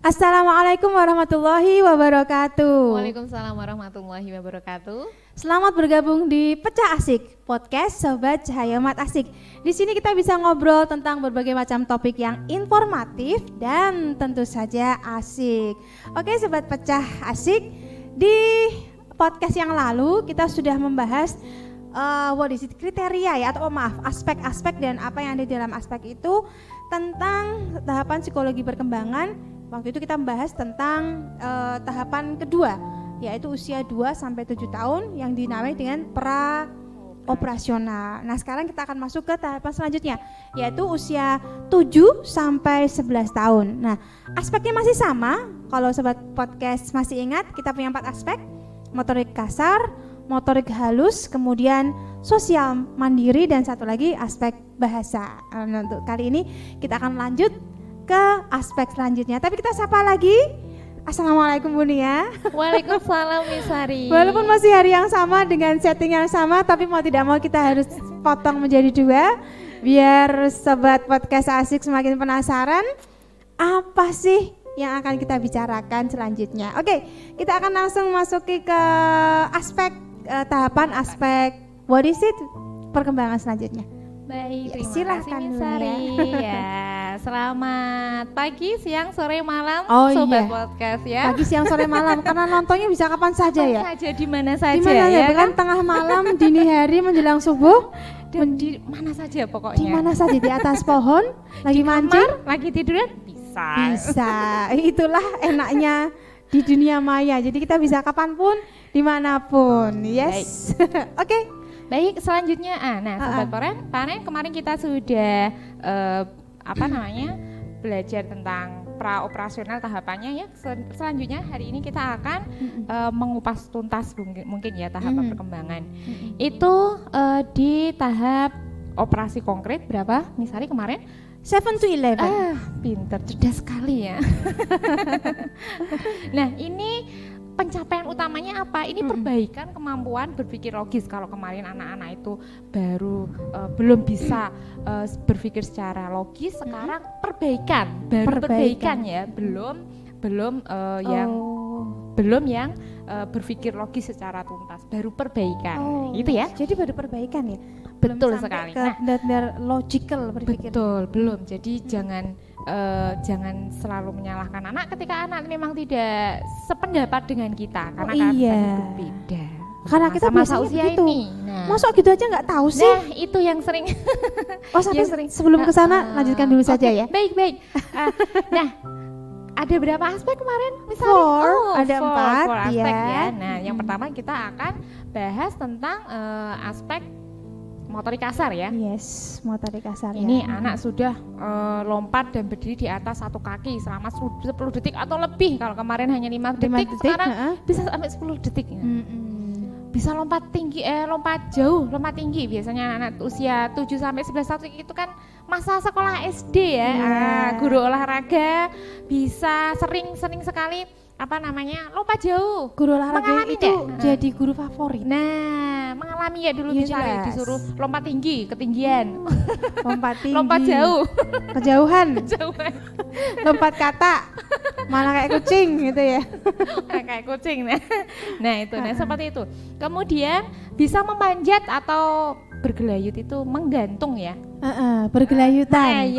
Assalamualaikum warahmatullahi wabarakatuh. Waalaikumsalam warahmatullahi wabarakatuh. Selamat bergabung di Pecah Asik, podcast Sobat Cahaya Mat Asik. Di sini kita bisa ngobrol tentang berbagai macam topik yang informatif dan tentu saja asik. Oke, Sobat Pecah Asik, di podcast yang lalu kita sudah membahas kriteria ya, atau aspek-aspek dan apa yang ada di dalam aspek itu tentang tahapan psikologi perkembangan. Waktu itu kita membahas tentang tahapan kedua, yaitu usia 2-7 tahun yang dinamai dengan pra-operasional. Nah, sekarang kita akan masuk ke tahapan selanjutnya, yaitu usia 7-11 tahun. Nah, aspeknya masih sama. Kalau Sobat Podcast masih ingat, kita punya 4 aspek: motorik kasar, motorik halus, kemudian sosial mandiri, dan satu lagi aspek bahasa. Nah, untuk kali ini kita akan lanjut ke aspek selanjutnya. Tapi kita sapa lagi. Assalamualaikum Bu Nia. Waalaikumsalam Miss Hari. Walaupun masih hari yang sama dengan setting yang sama, tapi mau tidak mau kita harus potong menjadi 2 biar Sobat Podcast Asik semakin penasaran apa sih yang akan kita bicarakan selanjutnya. Oke, kita akan langsung masuki ke aspek tahapan aspek what is it perkembangan selanjutnya. Baik, terima silakan kasih Miss Hari. Ya, selamat pagi, siang, sore, malam, iya. Sobat Podcast ya. Pagi, siang, sore, malam, karena nontonnya bisa kapan saja ya. Kapan saja, di mana saja, ya kan? Tengah malam, dini hari, menjelang subuh, dan di mana saja pokoknya. di mana saja, di atas pohon, lagi mancing, lagi tiduran, bisa. Itulah enaknya di dunia maya. Jadi kita bisa kapanpun, dimanapun. Yes. Oke. Baik, selanjutnya Sobat Panen kemarin kita sudah belajar tentang pra-operasional tahapannya ya. Selanjutnya hari ini kita akan mengupas tuntas mungkin ya tahapan perkembangan. Itu di tahap operasi konkret berapa? Misalnya kemarin 7-11. Pinter, cerdas sekali ya. Nah, ini pencapaian utamanya apa? Ini perbaikan kemampuan berpikir logis. Kalau kemarin anak-anak itu baru belum bisa berpikir secara logis, sekarang perbaikan ya, belum yang berpikir logis secara tuntas, baru perbaikan. Gitu ya. Jadi baru perbaikan ya. Betul sekali. Benar logical berpikir. Betul, belum. Jadi jangan selalu menyalahkan anak ketika anak memang tidak sependapat dengan kita, karena kita berbeda. Karena kita masa usia gitu. ini. Nah, masuk gitu aja nggak tahu sih. Nah, itu yang sering. Sebelum ke sana lanjutkan dulu saja ya. Baik. Nah, ada berapa aspek kemarin? Misalnya, ada 4 aspek ya. Nah, yang pertama kita akan bahas tentang aspek motorik kasar ya. Yes, motorik kasar. Ini anak sudah lompat dan berdiri di atas satu kaki selama 10 detik atau lebih. Kalau kemarin hanya 5 detik, sekarang bisa sampai 10 detik. Bisa lompat tinggi, lompat tinggi. Biasanya anak usia 7-11 tahun itu kan masa sekolah SD ya. Guru olahraga bisa sering sekali lompat jauh. Guru olahraga itu jadi guru favorit. Nah, mengalami ya dulu misalnya disuruh lompat tinggi, ketinggian. Lompat tinggi. Lompat jauh. Kejauhan. Lompat kata. Malah kayak kucing gitu ya. Kayak kucing. Nah, itu seperti itu. Kemudian bisa memanjat atau bergelayut itu menggantung ya. Bergelayutan.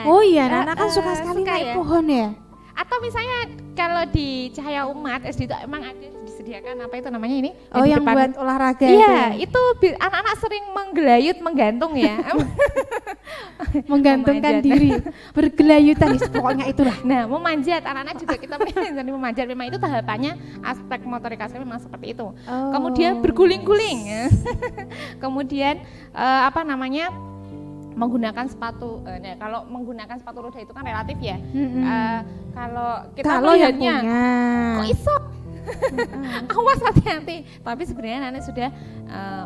Oh iya, anak kan suka sekali naik pohon ya. Atau misalnya kalau di Cahaya Umat SD itu emang ada disediakan apa itu namanya ini? Yang buat olahraga. Iya, itu anak-anak sering menggelayut, menggantung ya. Menggantungkan diri, bergelayutan, pokoknya itulah. Nah, memanjat, anak-anak juga kita jadi memanjat. Memang itu tahapannya aspek motorik kasar memang seperti itu. Kemudian berguling-guling. Kemudian menggunakan sepatu. Kalau menggunakan sepatu roda itu kan relatif ya. Kalau kita melihatnya kok iso. Awas, hati-hati. Tapi sebenarnya anak sudah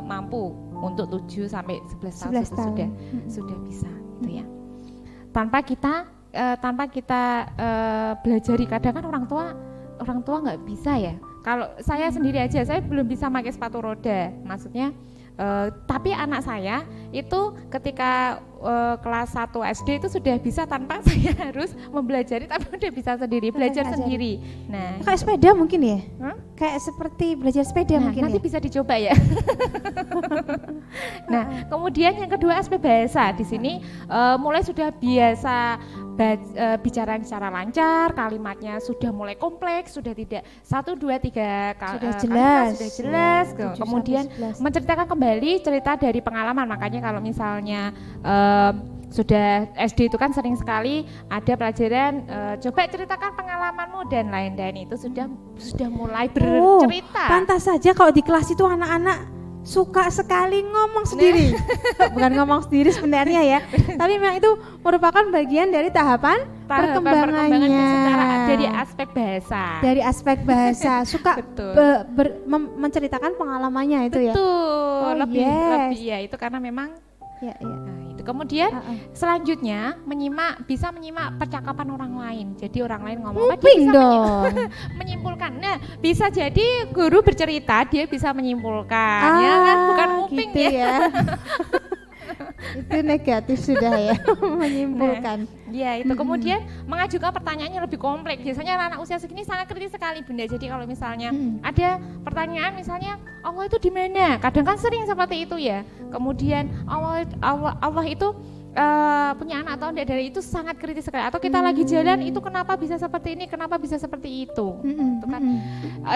mampu untuk 7-11 tahun sudah bisa gitu ya. Tanpa kita belajari. Kadang kan orang tua nggak bisa ya. Kalau saya sendiri aja, saya belum bisa pakai sepatu roda. Maksudnya tapi anak saya itu ketika kelas 1 SD itu sudah bisa tanpa saya harus mempelajari, tapi udah bisa sendiri, belajar sendiri. Nah, kayak sepeda mungkin ya? Kayak seperti belajar sepeda mungkin nanti ya? bisa dicoba ya. Nah, kemudian yang kedua aspek bahasa. Di sini mulai sudah biasa bicara secara lancar, kalimatnya sudah mulai kompleks, sudah tidak 1, 2, 3 sudah jelas. Sudah jelas. Kemudian menceritakan kembali cerita dari pengalaman. Makanya kalau misalnya sudah SD itu kan sering sekali ada pelajaran coba ceritakan pengalamanmu dan lain-lain, itu sudah mulai bercerita. Pantas saja kalau di kelas itu anak-anak suka sekali ngomong sendiri. Bukan ngomong sendiri sebenarnya ya, tapi memang itu merupakan bagian dari tahapan perkembangannya dari aspek bahasa. Dari aspek bahasa suka menceritakan pengalamannya itu ya. Betul. Lebih ya, itu karena memang ya. Nah, itu kemudian selanjutnya bisa menyimak percakapan orang lain. Jadi orang lain ngomong apa dia bisa menyimpulkan. Nah, bisa jadi guru bercerita dia bisa menyimpulkan, ya kan, bukan nguping gitu ya. Itu negatif sudah ya, menyimpulkan. Ya itu kemudian mengajukan pertanyaannya lebih kompleks. Biasanya anak-anak usia segini sangat kritis sekali Bunda. Jadi kalau misalnya ada pertanyaan misalnya Allah itu di mana? Kadang kan sering seperti itu ya. Kemudian Allah itu punya anak atau tidak, dari itu sangat kritis sekali. Atau kita lagi jalan itu kenapa bisa seperti ini? Kenapa bisa seperti itu? Itu kan.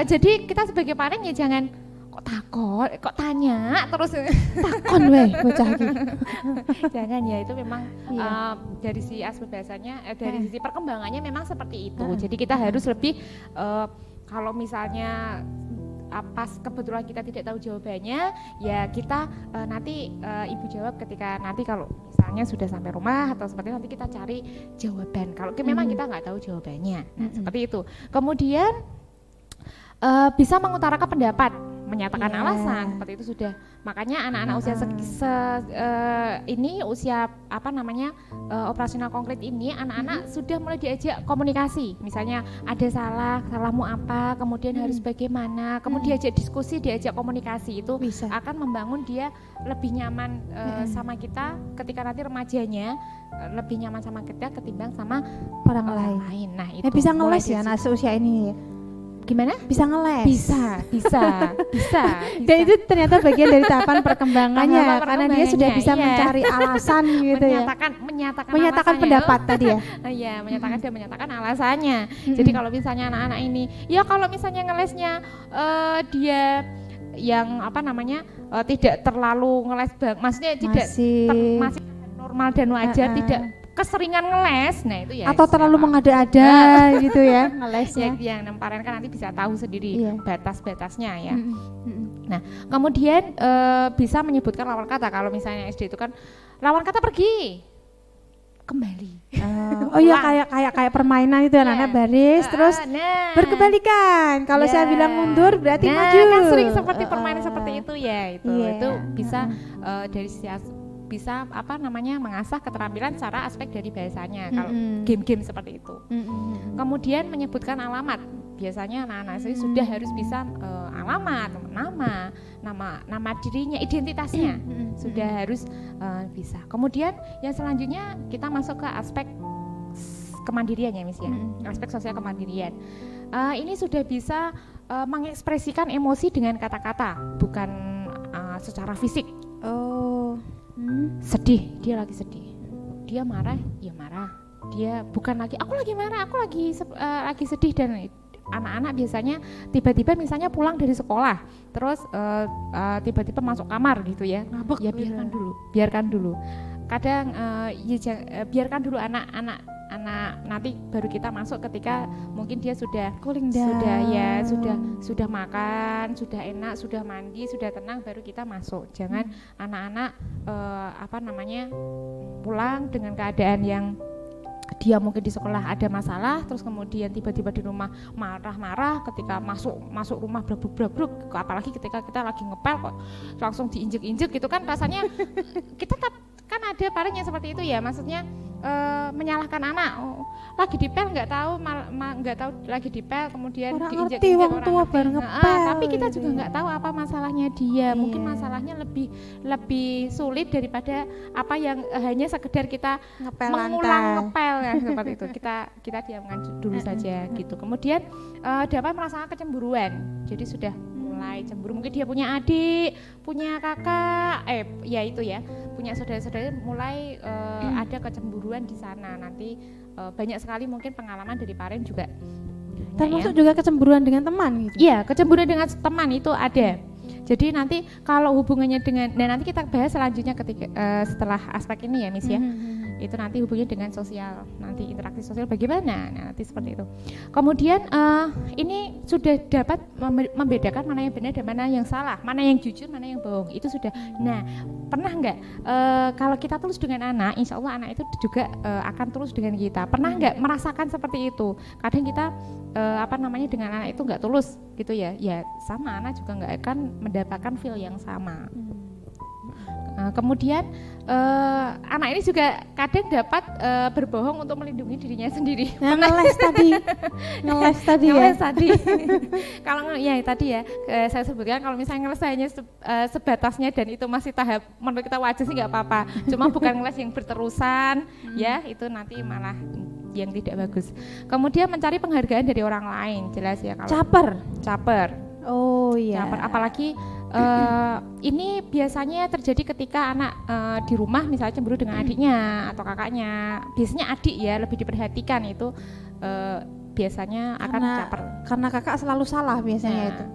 Jadi kita sebagai parent ya jangan kok tanya terus takon weh bocah iki. Jangan ya, itu memang dari si aspek bahasanya dari sisi perkembangannya memang seperti itu. Jadi kita harus lebih kalau misalnya pas kebetulan kita tidak tahu jawabannya, ya kita nanti ibu jawab ketika nanti kalau misalnya sudah sampai rumah atau seperti nanti kita cari jawaban kalau memang kita nggak tahu jawabannya. Nah, seperti itu. Kemudian bisa mengutarakan pendapat, menyatakan alasan, seperti itu sudah. Makanya anak-anak usia ini usia operasional konkret ini anak-anak sudah mulai diajak komunikasi. Misalnya ada salahmu apa, kemudian harus bagaimana, kemudian diajak diskusi, diajak komunikasi, itu bisa akan membangun dia lebih nyaman sama kita ketika nanti remajanya, lebih nyaman sama kita ketimbang sama orang lain. Nah, itu bisa ngeles ya anak seusia ini ya. Gimana? Bisa ngeles? Bisa. Dan itu ternyata bagian dari tahapan perkembangannya, karena dia sudah bisa mencari alasan gitu menyatakan pendapat tadi ya. Iya, menyatakan alasannya. Jadi kalau misalnya anak-anak ini, ya kalau misalnya ngelesnya dia yang tidak terlalu ngeles maksudnya masih normal dan wajar, tidak keseringan ngeles, nah itu ya. Atau terlalu mengada-ada gitu ya ngelesnya. Yang parent kan nanti bisa tahu sendiri batas-batasnya ya. Nah, kemudian bisa menyebutkan lawan kata. Kalau misalnya SD itu kan lawan kata pergi, kembali. Oh iya, kayak permainan itu anak-anak baris terus berkebalikan. Kalau saya bilang mundur berarti maju. Kan sering seperti permainan seperti itu ya. Itu bisa dari sisi bisa mengasah keterampilan secara aspek dari bahasanya kalau game-game seperti itu. Kemudian menyebutkan alamat. Biasanya anak-anak saya sudah harus bisa alamat, nama dirinya, identitasnya sudah harus bisa. Kemudian yang selanjutnya kita masuk ke aspek kemandirian ya Miss ya, aspek sosial kemandirian. Ini sudah bisa mengekspresikan emosi dengan kata-kata, bukan secara fisik. Sedih, dia lagi sedih. Dia marah, ya marah. Dia bukan lagi aku lagi marah, aku lagi sedih. Dan anak-anak biasanya tiba-tiba misalnya pulang dari sekolah, terus tiba-tiba masuk kamar gitu ya. Ngabek, ya biarkan dulu. Kadang biarkan dulu anak-anak nanti baru kita masuk ketika mungkin dia sudah cooling down, sudah makan, sudah enak, sudah mandi, sudah tenang, baru kita masuk. Jangan anak-anak pulang dengan keadaan yang dia mungkin di sekolah ada masalah, terus kemudian tiba-tiba di rumah marah-marah, ketika masuk rumah brabruk, apalagi ketika kita lagi ngepel kok langsung diinjek-injek gitu kan, rasanya kita kan ada parentnya seperti itu ya, maksudnya menyalahkan anak, lagi dipel nggak tahu, nggak tahu lagi dipel, kemudian diinjek-injek orang tua baru ngepel. Tapi kita juga nggak tahu apa masalahnya dia. Mungkin masalahnya lebih sulit daripada apa yang hanya sekedar kita mengulang ngepel ya, seperti itu. Kita diamkan dulu saja gitu. Kemudian dapat merasakan kecemburuan. Jadi sudah mulai cemburu, mungkin dia punya adik, punya kakak, punya saudara-saudara, mulai ada kecemburuan di sana. Nanti banyak sekali mungkin pengalaman dari Paren juga. Termasuk juga kecemburuan dengan teman gitu. Iya, kecemburuan dengan teman itu ada. Jadi nanti kalau hubungannya dengan, dan nanti kita bahas selanjutnya ketika setelah aspek ini ya Miss ya. Itu nanti hubungannya dengan sosial, nanti interaksi sosial bagaimana, nanti seperti itu. Kemudian ini sudah dapat membedakan mana yang benar dan mana yang salah, mana yang jujur, mana yang bohong, itu sudah. Nah, pernah nggak kalau kita tulus dengan anak, insya Allah anak itu juga akan tulus dengan kita. Pernah nggak merasakan seperti itu? Kadang kita dengan anak itu nggak tulus gitu ya, ya sama anak juga nggak akan mendapatkan feel yang sama. Kemudian anak ini juga kadang dapat berbohong untuk melindungi dirinya sendiri. Nah, ngeles tadi ya. Kalau ya tadi ya saya sebutkan, kalau misalnya ngeles hanya sebatasnya dan itu masih tahap menurut kita wajar sih nggak apa-apa. Cuma bukan ngeles yang berterusan ya, itu nanti malah yang tidak bagus. Kemudian mencari penghargaan dari orang lain, jelas ya. Kalau caper. Oh iya. Caper, apalagi ini biasanya terjadi ketika anak di rumah misalnya cemburu dengan adiknya atau kakaknya. Biasanya adik ya lebih diperhatikan, itu biasanya akan caper. Karena kakak selalu salah biasanya itu.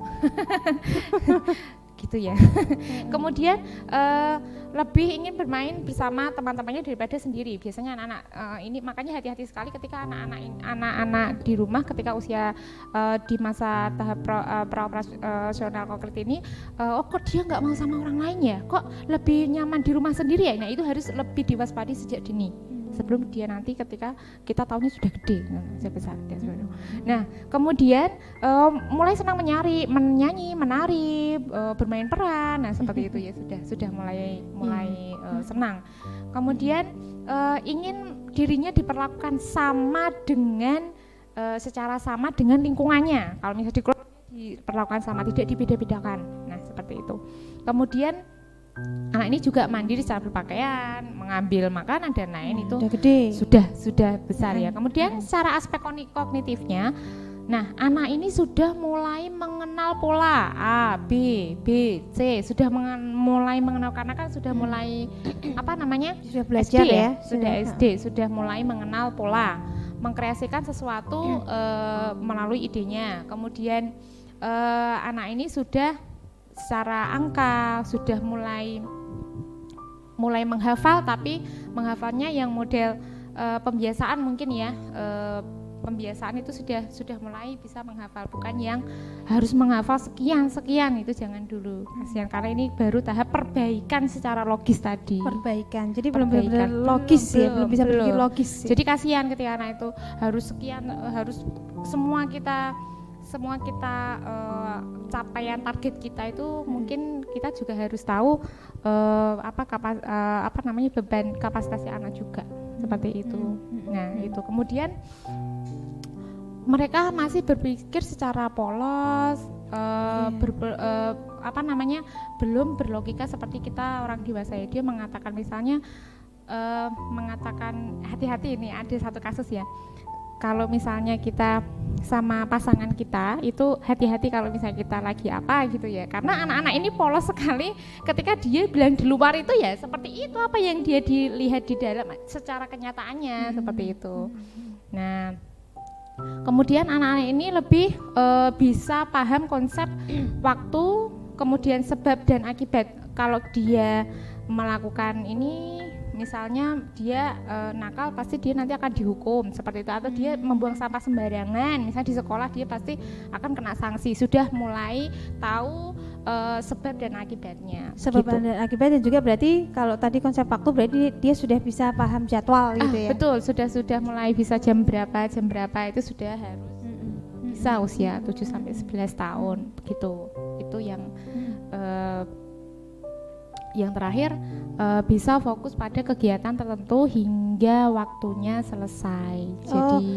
Gitu ya. Kemudian lebih ingin bermain bersama teman-temannya daripada sendiri. Biasanya anak-anak ini, makanya hati-hati sekali ketika anak-anak di rumah ketika usia di masa tahap pra-operasional konkret ini, kok dia nggak mau sama orang lain ya? Kok lebih nyaman di rumah sendiri ya? Nah, itu harus lebih diwaspadi sejak dini. Sebelum dia nanti ketika kita tahunya sudah gede, sudah besar. Nah, kemudian mulai senang menyanyi, menari, bermain peran, nah seperti itu ya, sudah mulai senang. Kemudian ingin dirinya diperlakukan sama dengan secara sama dengan lingkungannya. Kalau misalnya di keluarga diperlakukan sama, tidak dibeda-bedakan. Nah, seperti itu. Kemudian anak ini juga mandiri secara berpakaian, mengambil makanan dan lain, itu sudah besar ya. Kemudian secara aspek kognitifnya, nah anak ini sudah mulai mengenal pola A, B, C, sudah mulai mengenal, karena kan sudah mulai sudah belajar SD, ya, sudah SD, sudah mulai mengenal pola, mengkreasikan sesuatu melalui idenya. Kemudian anak ini sudah secara angka sudah mulai menghafal, tapi menghafalnya yang model pembiasaan mungkin ya, pembiasaan itu sudah mulai bisa menghafal, bukan yang harus menghafal sekian itu jangan dulu, kasihan, karena ini baru tahap perbaikan secara logis tadi. Perbaikan, jadi belum benar logis ya, belum bisa berpikir logis. Jadi kasihan ketika anak itu harus sekian, harus semua kita capaian target kita itu, mungkin kita juga harus tahu beban kapasitasnya anak juga, seperti itu. Nah, itu kemudian mereka masih berpikir secara polos, belum berlogika seperti kita orang dewasa ya. Dia mengatakan misalnya hati-hati, ini ada satu kasus ya. Kalau misalnya kita sama pasangan kita itu hati-hati kalau misalnya kita lagi apa gitu ya, karena anak-anak ini polos sekali ketika dia bilang di luar itu ya seperti itu apa yang dia dilihat di dalam secara kenyataannya, seperti itu. Nah, kemudian anak-anak ini lebih bisa paham konsep waktu, kemudian sebab dan akibat. Kalau dia melakukan ini, misalnya dia nakal, pasti dia nanti akan dihukum seperti itu, atau dia membuang sampah sembarangan, misalnya di sekolah dia pasti akan kena sanksi. Sudah mulai tahu sebab dan akibatnya. Sebab dan akibatnya juga berarti kalau tadi konsep waktu berarti dia sudah bisa paham jadwal gitu ya. Betul, sudah mulai bisa jam berapa itu sudah harus bisa usia 7 sampai 11 tahun begitu. Itu yang yang terakhir bisa fokus pada kegiatan tertentu hingga waktunya selesai. Jadi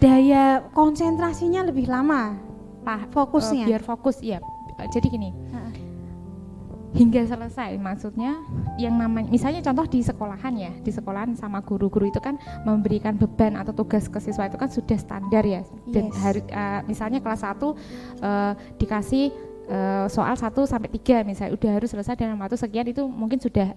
daya konsentrasinya lebih lama, fokusnya. Biar fokus ya. Jadi gini, hingga selesai, maksudnya yang namanya, misalnya contoh di sekolahan ya, di sekolahan sama guru-guru itu kan memberikan beban atau tugas ke siswa itu kan sudah standar ya. Dan harus misalnya kelas 1 dikasih soal 1 sampai 3 misalnya udah harus selesai dalam waktu sekian, itu mungkin sudah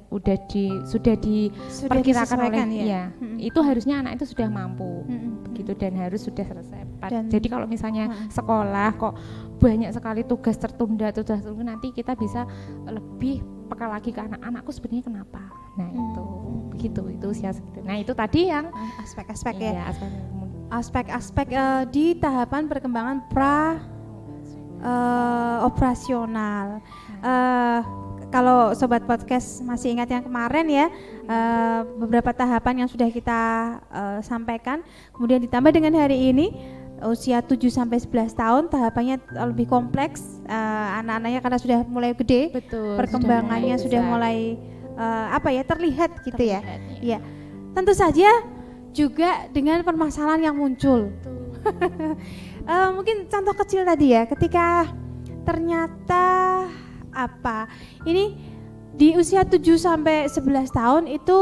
diperkirakan oleh ya. Itu harusnya anak itu sudah mampu begitu dan harus sudah selesai. Jadi kalau misalnya sekolah kok banyak sekali tugas tertunda nanti kita bisa lebih peka lagi ke anak-anakku sebenarnya kenapa. Nah, itu begitu, itu usia segitu. Nah, itu tadi yang aspek-aspek aspek-aspek di tahapan perkembangan operasional. Kalau sobat podcast masih ingat yang kemarin ya, beberapa tahapan yang sudah kita sampaikan, kemudian ditambah dengan hari ini usia 7 sampai 11 tahun tahapannya lebih kompleks, anak-anaknya karena sudah mulai gede. Betul, perkembangannya sudah mulai terlihat gitu ya. Ya. Tentu saja juga dengan permasalahan yang muncul. Mungkin contoh kecil tadi ya, ketika ternyata ini di usia 7 sampai 11 tahun itu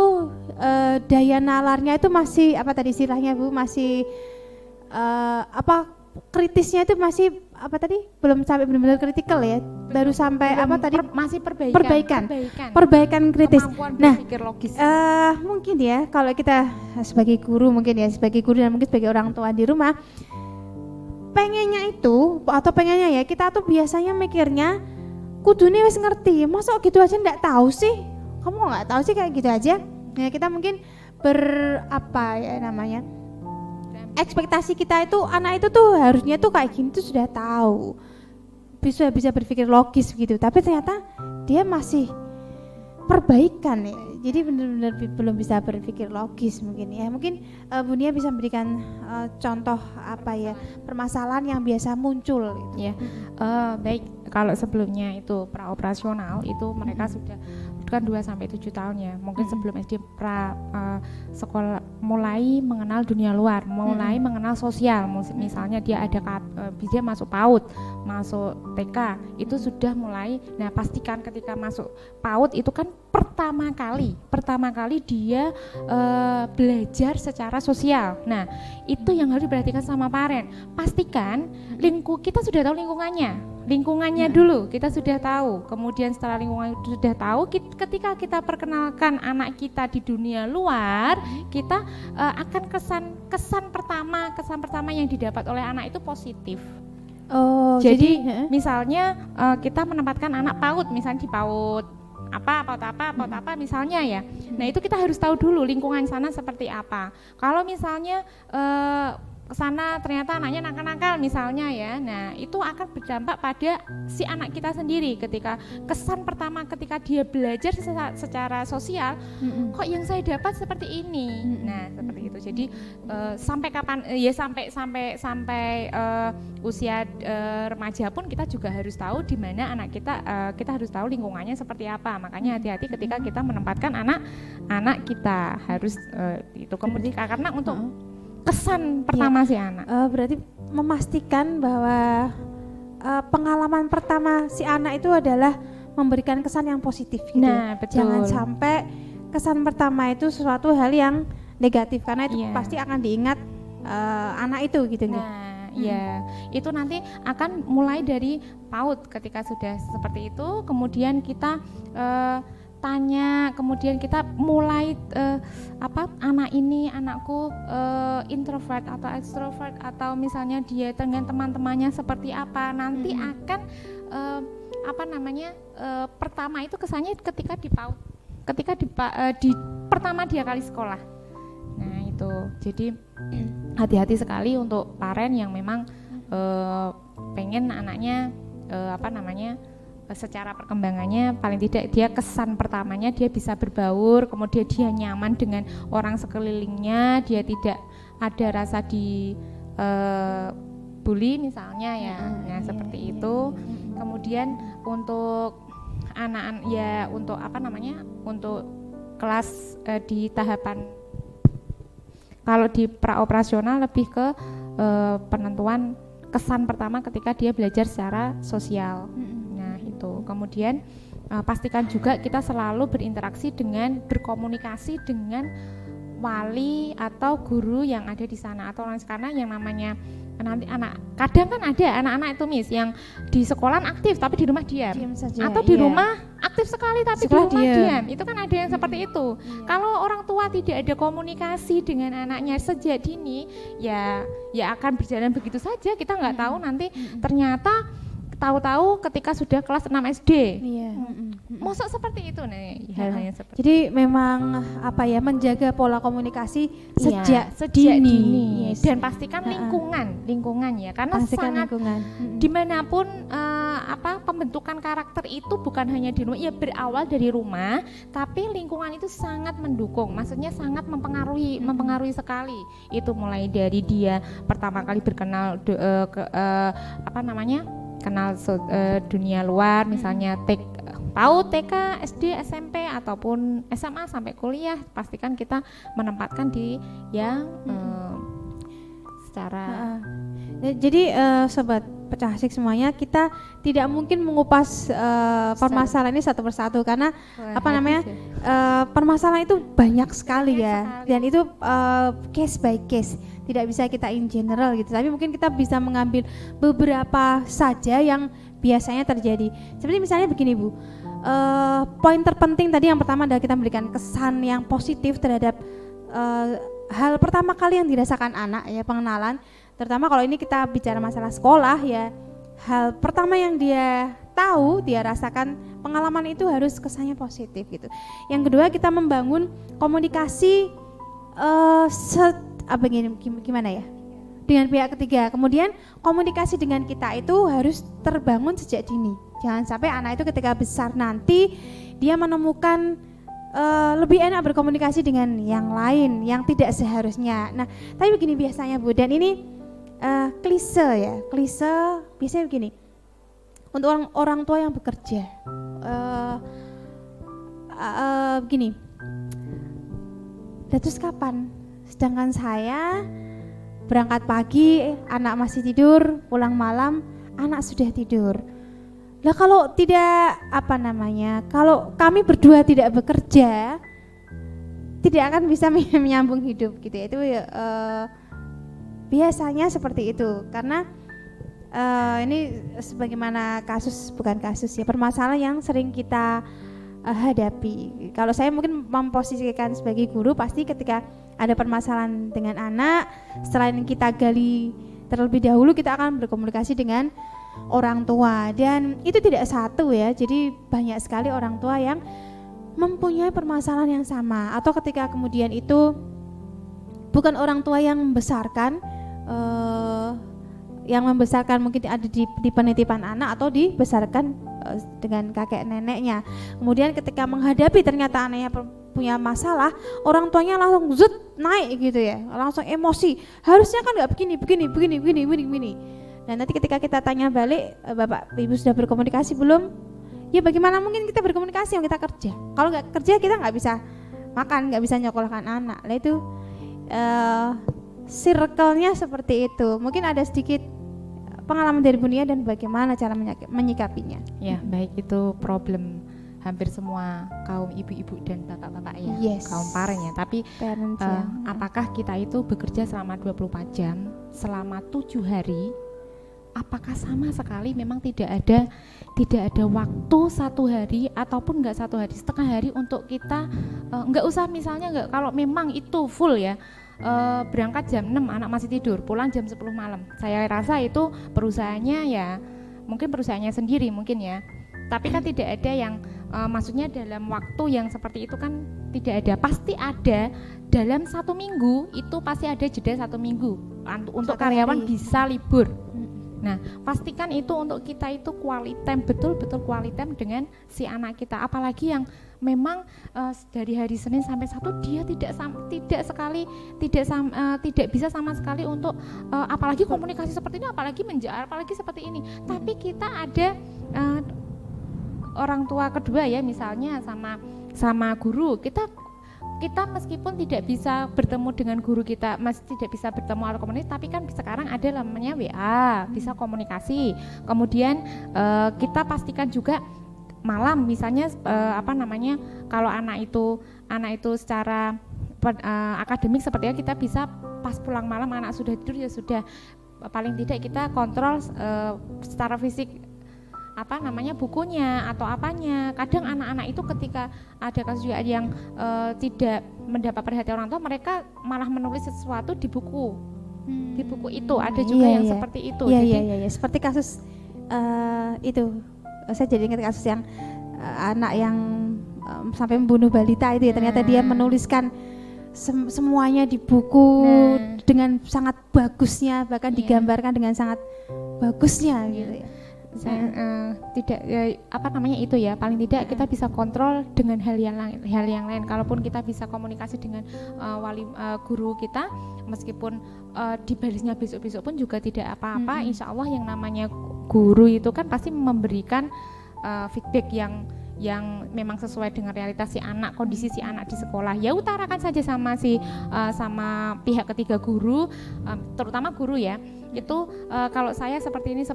daya nalarnya itu masih istilahnya Bu, masih kritisnya itu masih belum sampai benar-benar kritikal ya. Baru sampai masih perbaikan kritis. Nah, logis. Mungkin ya kalau kita sebagai guru dan mungkin sebagai orang tua di rumah, pengennya ya kita tuh biasanya mikirnya kudune wis ngerti, masa gitu aja nggak tahu sih, kamu nggak tahu sih kayak gitu aja. Ya kita mungkin ekspektasi kita itu anak itu tuh harusnya tuh kayak gini tuh sudah tahu, bisa berpikir logis gitu, tapi ternyata dia masih perbaikan ya, jadi benar-benar belum bisa berpikir logis mungkin ya. Mungkin Bu Nia bisa memberikan contoh permasalahan yang biasa muncul gitu. Ya. Baik, kalau sebelumnya itu praoperasional itu mereka sudah kan 2 sampai 7 tahun ya. Mungkin sebelum SD sekolah mulai mengenal dunia luar, mulai mengenal sosial. Misalnya dia dia masuk PAUD, masuk TK, itu sudah mulai. Nah, pastikan ketika masuk PAUD itu kan pertama kali dia belajar secara sosial. Nah, itu yang harus diperhatikan sama parent. Pastikan kita sudah tahu lingkungannya dulu kita sudah tahu. Kemudian setelah lingkungan sudah tahu, ketika kita perkenalkan anak kita di dunia luar, kita akan kesan pertama yang didapat oleh anak itu positif. Jadi misalnya kita menempatkan anak PAUD, misalnya di PAUD apa misalnya ya. Nah, itu kita harus tahu dulu lingkungan sana seperti apa. Kalau misalnya kesana ternyata anaknya nakal-nakal misalnya ya, nah itu akan berdampak pada si anak kita sendiri. Ketika kesan pertama ketika dia belajar secara sosial, kok yang saya dapat seperti ini. Nah, seperti itu. Jadi sampai kapan ya, sampai usia remaja pun kita juga harus tahu di mana anak kita harus tahu lingkungannya seperti apa. Makanya hati-hati ketika kita menempatkan anak kita harus itu kemudian karena untuk kesan pertama si anak. Berarti memastikan bahwa pengalaman pertama si anak itu adalah memberikan kesan yang positif gitu. Nah, betul. Jangan sampai kesan pertama itu sesuatu hal yang negatif, karena itu pasti akan diingat anak itu gitu. Nah, ya, itu nanti akan mulai dari PAUD. Ketika sudah seperti itu, kemudian kita tanya, kemudian kita mulai anakku introvert atau extrovert, atau misalnya dia dengan teman-temannya seperti apa, nanti akan pertama itu kesannya ketika di PAUD, ketika di pertama dia kali sekolah. Nah, itu jadi hati-hati sekali untuk parent yang memang pengen anaknya secara perkembangannya paling tidak dia kesan pertamanya dia bisa berbaur, kemudian dia nyaman dengan orang sekelilingnya, dia tidak ada rasa di bully misalnya ya. Nah, seperti itu. Kemudian untuk anak ya untuk untuk kelas di tahapan, kalau di praoperasional lebih ke penentuan kesan pertama ketika dia belajar secara sosial. Nah itu kemudian pastikan juga kita selalu berkomunikasi dengan wali atau guru yang ada di sana, atau karena yang namanya nanti kadang kan ada anak-anak itu Miss yang di sekolah aktif tapi di rumah diam saja, atau di rumah aktif sekali tapi di rumah diam. Itu kan ada yang seperti itu. Kalau orang tua tidak ada komunikasi dengan anaknya sejak dini, ya akan berjalan begitu saja. Kita nggak tahu nanti ternyata tahu-tahu ketika sudah kelas 6 SD. Mosok seperti itu nih hal-hal yang seperti. Jadi memang menjaga pola komunikasi sejak dini. Yes. Dan pastikan lingkungan ya, karena sangat dimanapun pembentukan karakter itu bukan hanya di rumah, ya berawal dari rumah, tapi lingkungan itu sangat mendukung. Maksudnya sangat mempengaruhi sekali. Itu mulai dari dia pertama kali berkenal kenal dunia luar, misalnya TK, SD, SMP ataupun SMA sampai kuliah, pastikan kita menempatkan di yang secara jadi sobat pecah asik semuanya, kita tidak mungkin mengupas permasalahan ini satu persatu karena permasalahan itu banyak sekali ya, dan itu case by case, tidak bisa kita in general gitu, tapi mungkin kita bisa mengambil beberapa saja yang biasanya terjadi. Seperti misalnya begini Bu, poin terpenting tadi yang pertama adalah kita memberikan kesan yang positif terhadap hal pertama kali yang dirasakan anak ya, pengenalan. Terutama kalau ini kita bicara masalah sekolah ya, hal pertama yang dia tahu, dia rasakan, pengalaman itu harus kesannya positif gitu. Yang kedua, kita membangun komunikasi gimana ya, dengan pihak ketiga. Kemudian komunikasi dengan kita itu harus terbangun sejak dini. Jangan sampai anak itu ketika besar nanti dia menemukan lebih enak berkomunikasi dengan yang lain yang tidak seharusnya. Nah, tapi begini biasanya Bu, dan ini klise biasanya begini, untuk orang tua yang bekerja begini, terus kapan, sedangkan saya berangkat pagi anak masih tidur, pulang malam anak sudah tidur. Lah kalau tidak kalau kami berdua tidak bekerja, tidak akan bisa menyambung hidup gitu ya. Itu biasanya seperti itu, karena ini sebagaimana permasalahan yang sering kita hadapi. Kalau saya mungkin memposisikan sebagai guru, pasti ketika ada permasalahan dengan anak, selain kita gali terlebih dahulu, kita akan berkomunikasi dengan orang tua, dan itu tidak satu ya, jadi banyak sekali orang tua yang mempunyai permasalahan yang sama, atau ketika kemudian itu bukan orang tua yang membesarkan, mungkin ada di penitipan anak atau dibesarkan dengan kakek neneknya. Kemudian ketika menghadapi ternyata anaknya punya masalah, orang tuanya langsung naik gitu ya, langsung emosi. Harusnya kan nggak begini. Dan nanti ketika kita tanya balik, Bapak Ibu sudah berkomunikasi belum? Ya bagaimana mungkin kita berkomunikasi yang kita kerja? Kalau nggak kerja kita nggak bisa makan, nggak bisa nyekolahkan anak. Lah itu circle-nya seperti itu. Mungkin ada sedikit pengalaman dari Bunia dan bagaimana cara menyikapinya. Ya, baik, itu problem hampir semua kaum ibu-ibu dan bapak-bapak ya, yes, kaum parent ya. Tapi apakah kita itu bekerja selama 24 jam selama 7 hari? Apakah sama sekali memang tidak ada waktu 1 hari ataupun enggak 1 hari, setengah hari untuk kita enggak usah, misalnya kalau memang itu full ya, berangkat jam 6 anak masih tidur, pulang jam 10 malam. Saya rasa itu perusahaannya ya, mungkin perusahaannya sendiri mungkin ya. Tapi kan tidak ada yang maksudnya dalam waktu yang seperti itu kan tidak ada. Pasti ada dalam 1 minggu itu pasti ada jeda 1 minggu untuk karyawan bisa libur. Nah, pastikan itu untuk kita itu quality time, betul-betul quality time dengan si anak kita. Apalagi yang memang dari hari Senin sampai Sabtu dia tidak bisa sama sekali untuk apalagi komunikasi seperti ini, apalagi menjar, apalagi seperti ini. Tapi kita ada orang tua kedua ya, misalnya sama guru, kita meskipun tidak bisa bertemu dengan guru kita, masih tidak bisa bertemu atau komunikasi, tapi kan sekarang ada namanya WA, bisa komunikasi. Kemudian kita pastikan juga malam, misalnya kalau anak itu secara akademik sepertinya kita bisa pas pulang malam anak sudah tidur ya sudah, paling tidak kita kontrol secara fisik bukunya atau apanya. Kadang anak-anak itu ketika ada kasus juga yang tidak mendapat perhatian orang tua, mereka malah menulis sesuatu di buku itu ada juga yang seperti itu. Iya. Seperti kasus itu, saya jadi ingat kasus yang anak yang sampai membunuh balita itu ya, ternyata dia menuliskan semuanya di buku dengan sangat bagusnya, bahkan digambarkan dengan sangat bagusnya gitu ya. Itu ya, paling tidak kita bisa kontrol dengan hal yang lain. Kalaupun kita bisa komunikasi dengan guru kita, meskipun dibalasnya besok-besok pun juga tidak apa-apa. Insya Allah yang namanya guru itu kan pasti memberikan feedback yang memang sesuai dengan realitas si anak, kondisi si anak di sekolah. Ya utarakan saja sama sama pihak ketiga guru, terutama guru ya. Itu kalau saya seperti ini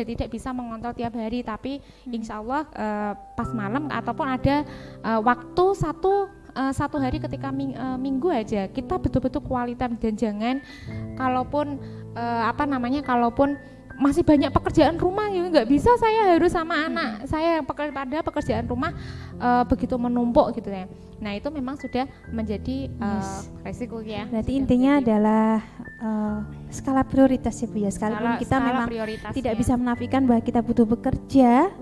tidak bisa mengontrol tiap hari, tapi insya Allah pas malam ataupun ada waktu satu hari ketika minggu aja kita betul-betul kualitas, dan jangan kalaupun masih banyak pekerjaan rumah ya nggak bisa saya harus sama anak saya pada pekerjaan rumah begitu menumpuk gitu ya. Nah itu memang sudah menjadi resiko ya. Berarti intinya adalah skala prioritas ya Bu ya. Sekalipun kita memang tidak bisa menafikan bahwa kita butuh bekerja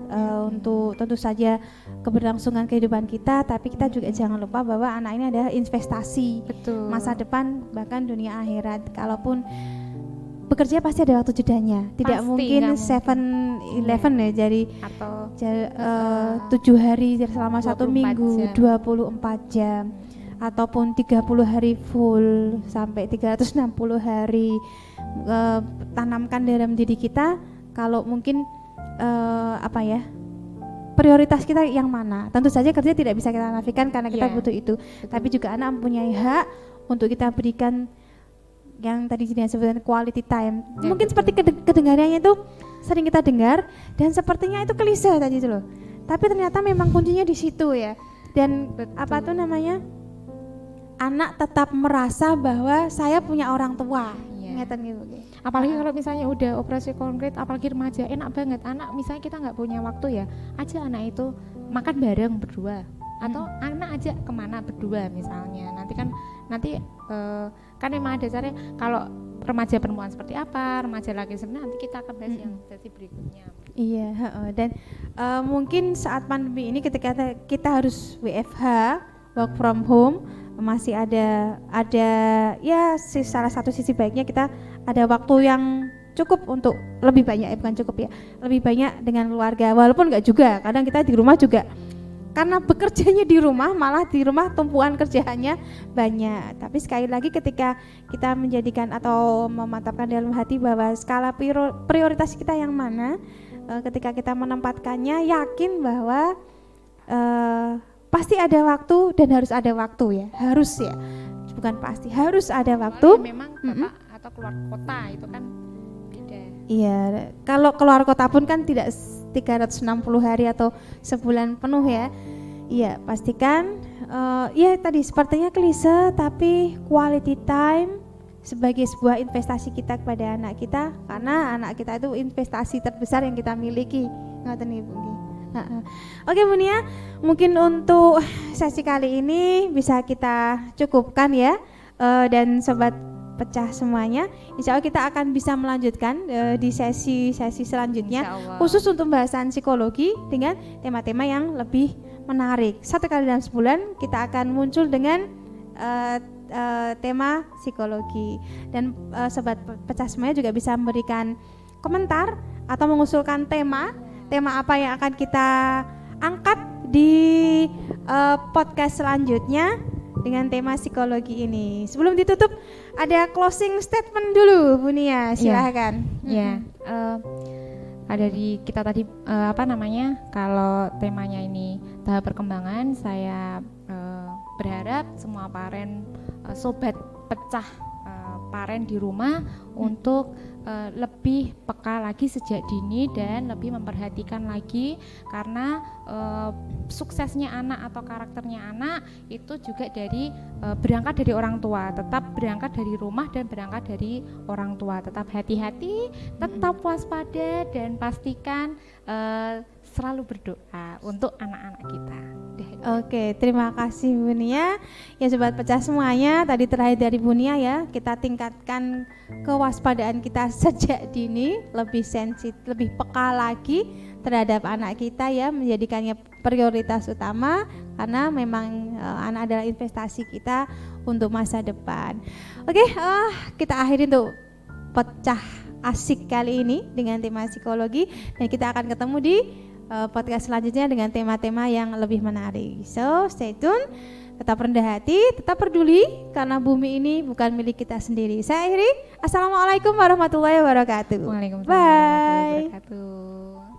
untuk tentu saja keberlangsungan kehidupan kita, tapi kita juga jangan lupa bahwa anak ini adalah investasi. Betul. Masa depan bahkan dunia akhirat. Kalaupun bekerja pasti ada waktu jedanya, tidak mungkin 7-11 ya, jadi atau 7 hari selama 1 minggu, 24 jam, ataupun 30 hari full sampai 360 hari. Tanamkan dalam diri kita kalau mungkin prioritas kita yang mana. Tentu saja kerja tidak bisa kita nafikan karena kita butuh itu. Betul. Tapi juga anak mempunyai hak untuk kita berikan yang tadi disebutkan quality time. Mungkin seperti kedengarannya itu sering kita dengar dan sepertinya itu klise tadi itu loh. Tapi ternyata memang kuncinya di situ ya. Dan anak tetap merasa bahwa saya punya orang tua. Ngeten gitu. Apalagi kalau misalnya udah operasi konkret, apalagi remaja, enak banget. Anak misalnya kita nggak punya waktu ya, aja anak itu makan bareng berdua. Atau anak aja kemana berdua misalnya. Nanti kan memang ada caranya. Kalau remaja perempuan seperti apa, remaja laki sebenarnya nanti kita akan bahas yang sesi berikutnya. Iya, dan mungkin saat pandemi ini ketika kita harus WFH, work from home, masih ada ya salah satu sisi baiknya kita ada waktu yang cukup untuk lebih banyak, lebih banyak dengan keluarga. Walaupun enggak juga, kadang kita di rumah juga karena bekerjanya di rumah, malah di rumah tumpuan kerjaannya banyak. Tapi sekali lagi ketika kita menjadikan atau memantapkan dalam hati bahwa skala prioritas kita yang mana, ketika kita menempatkannya, yakin bahwa pasti ada waktu dan harus ada waktu ya. Harus ya, bukan pasti, harus ada waktu. Memang Bapak atau keluar kota itu kan beda. Iya, kalau keluar kota pun kan tidak 360 hari atau sebulan penuh ya. Iya, pastikan ya tadi sepertinya klise, tapi quality time sebagai sebuah investasi kita kepada anak kita, karena anak kita itu investasi terbesar yang kita miliki. Ngoten Ibu. Oke Bu Nia, mungkin untuk sesi kali ini bisa kita cukupkan ya, dan sobat pecah semuanya. Insya Allah kita akan bisa melanjutkan di sesi selanjutnya, khusus untuk pembahasan psikologi dengan tema-tema yang lebih menarik. 1 kali dalam sebulan kita akan muncul dengan tema psikologi, dan sobat pecah semuanya juga bisa memberikan komentar atau mengusulkan tema apa yang akan kita angkat di podcast selanjutnya dengan tema psikologi ini. Sebelum ditutup, ada closing statement dulu Bu Nia, silahkan. ada di kita tadi kalau temanya ini tahap perkembangan, saya berharap semua paren sobat pecah paren di rumah untuk lebih peka lagi sejak dini dan lebih memperhatikan lagi, karena suksesnya anak atau karakternya anak itu juga berangkat dari orang tua, tetap berangkat dari rumah dan berangkat dari orang tua. Tetap hati-hati, tetap waspada, dan pastikan selalu berdoa untuk anak-anak kita. Oke, terima kasih Bu Nia. Ya sobat pecah semuanya, tadi terakhir dari Bu Nia ya, kita tingkatkan kewaspadaan kita sejak dini, lebih sensitif, lebih peka lagi terhadap anak kita ya, menjadikannya prioritas utama, karena memang anak adalah investasi kita untuk masa depan. Oke, kita akhiri untuk pecah asik kali ini dengan tema psikologi, dan kita akan ketemu di podcast selanjutnya dengan tema-tema yang lebih menarik. So, stay tune, tetap rendah hati, tetap peduli, karena bumi ini bukan milik kita sendiri. Saya akhiri, Assalamualaikum warahmatullahi wabarakatuh. Waalaikumsalam warahmatullahi wabarakatuh.